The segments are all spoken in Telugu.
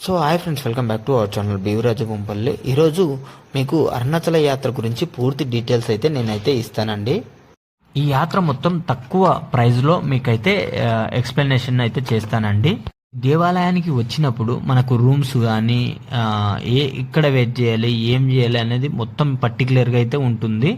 So hi friends, welcome back to our channel Beevaraju Gumpalli. ఈరోజు మీకు అరుణాచల యాత్ర గురించి పూర్తి డీటెయిల్స్ అయితే నేనైతే ఇస్తానండి. ఈ యాత్ర మొత్తం తక్కువ ప్రైస్లో మీకైతే ఎక్స్ప్లెనేషన్ అయితే చేస్తానండి. దేవాలయానికి వచ్చినప్పుడు మనకు రూమ్స్ కానీ ఇక్కడ వెయిట్ చేయాలి, ఏం చేయాలి అనేది మొత్తం పర్టికులర్గా అయితే ఉంటుంది.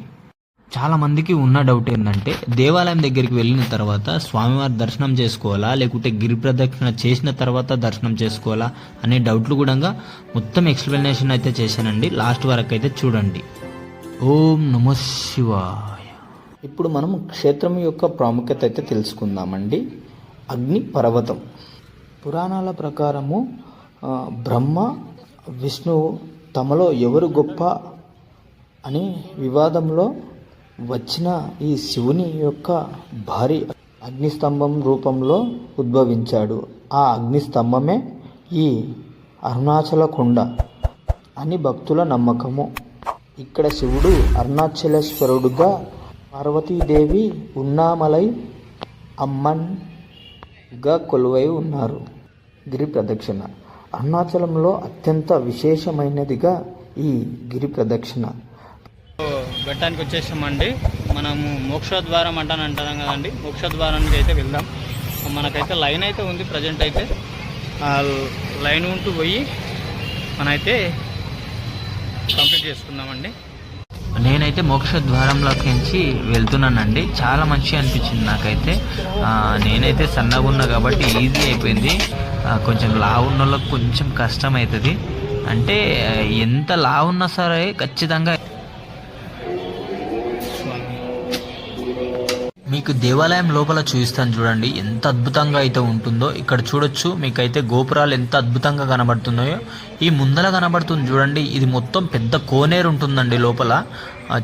చాలా మందికి ఉన్న డౌట్ ఏంటంటే దేవాలయం దగ్గరికి వెళ్ళిన తర్వాత స్వామివారి దర్శనం చేసుకోవాలా, లేకుంటే గిరి ప్రదక్షిణ చేసిన తర్వాత దర్శనం చేసుకోవాలా అనే డౌట్లు కూడా మొత్తం ఎక్స్ప్లెనేషన్ అయితే చేశానండి. లాస్ట్ వరకు అయితే చూడండి. ఓం నమో శివాయ. ఇప్పుడు మనం క్షేత్రం యొక్క ప్రాముఖ్యత అయితే తెలుసుకుందామండి. అగ్ని పర్వతం. పురాణాల ప్రకారము బ్రహ్మ విష్ణువు తమలో ఎవరు గొప్ప అనే వివాదంలో వచ్చిన ఈ శివుని యొక్క భారీ అగ్నిస్తంభం రూపంలో ఉద్భవించాడు. ఆ అగ్నిస్తంభమే ఈ అరుణాచల కొండ అని భక్తుల నమ్మకము. ఇక్కడ శివుడు అరుణాచలేశ్వరుడుగా, పార్వతీదేవి ఉన్నామలై అమ్మన్గా కొలువై ఉన్నారు. గిరి ప్రదక్షిణ అరుణాచలంలో అత్యంత విశేషమైనదిగా ఈ గిరి ప్రదక్షిణ. ఘట్టానికి వచ్చేసామండి. మనము మోక్షద్వారం అంటాం కదండి. మోక్షద్వారానికి అయితే వెళ్దాం. మనకైతే లైన్ అయితే ఉంది ప్రజెంట్ అయితే. ఆ లైన్ ఉంటూ పోయి మనైతే కంప్లీట్ చేసుకుందామండి. నేనైతే మోక్ష ద్వారంలోకి నుంచి వెళ్తున్నానండి. చాలా మంచిగా అనిపించింది నాకైతే. నేనైతే సన్నగా ఉన్నా కాబట్టి ఈజీ అయిపోయింది. కొంచెం లావు ఉన్న వాళ్ళకి కొంచెం కష్టం అవుతుంది. అంటే ఎంత లావు ఉన్నా సరే ఖచ్చితంగా మీకు దేవాలయం లోపల చూపిస్తాను చూడండి, ఎంత అద్భుతంగా అయితే ఉంటుందో. ఇక్కడ చూడొచ్చు, మీకైతే గోపురాలు ఎంత అద్భుతంగా కనబడుతున్నాయో. ఈ ముందర కనబడుతుంది చూడండి, ఇది మొత్తం పెద్ద కోనేరు ఉంటుందండి లోపల.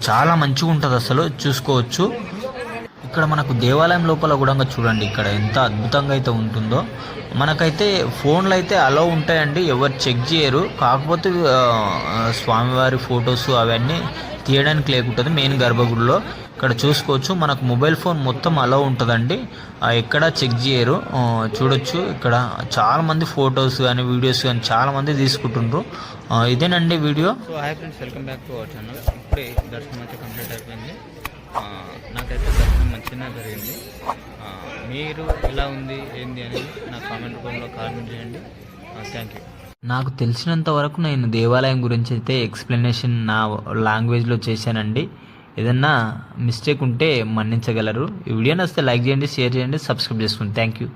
చాలా మంచిగా ఉంటుంది, అసలు చూసుకోవచ్చు. ఇక్కడ మనకు దేవాలయం లోపల కూడా చూడండి, ఇక్కడ ఎంత అద్భుతంగా అయితే ఉంటుందో. మనకైతే ఫోన్లు అయితే అలో ఉంటాయండి, ఎవరు చెక్ చేయరు. కాకపోతే స్వామివారి ఫొటోస్ అవన్నీ తీయడానికి లేకుంటుంది మెయిన్ గర్భగుడిలో. ఇక్కడ చూసుకోవచ్చు, మనకు మొబైల్ ఫోన్ మొత్తం అలో ఉంటుందండి, ఎక్కడ చెక్ చేయరు. చూడొచ్చు, ఇక్కడ చాలా మంది ఫొటోస్ కానీ వీడియోస్ కానీ చాలా మంది తీసుకుంటుండ్రు. ఇదేనండి video. So hi friends, welcome back to our channel. ఇప్పుడే దర్శనం అయితే కంప్లీట్ అయిపోయింది. నాకైతే దర్శనం మంచిగా జరిగింది. మీరు ఎలా ఉంది ఏంది అనేది నా కామెంట్ రూపంలో కామెంట్ చేయండి. Thank you. నాకు తెలిసినంత వరకు నేను దేవాలయం గురించి అయితే ఎక్స్ప్లెనేషన్ నా లాంగ్వేజ్లో చేశానండి. ఏదన్నా మిస్టేక్ ఉంటే మన్నించగలరు. ఈ వీడియో నచ్చితే లైక్ చేయండి, షేర్ చేయండి, సబ్స్క్రైబ్ చేసుకోండి. Thank you.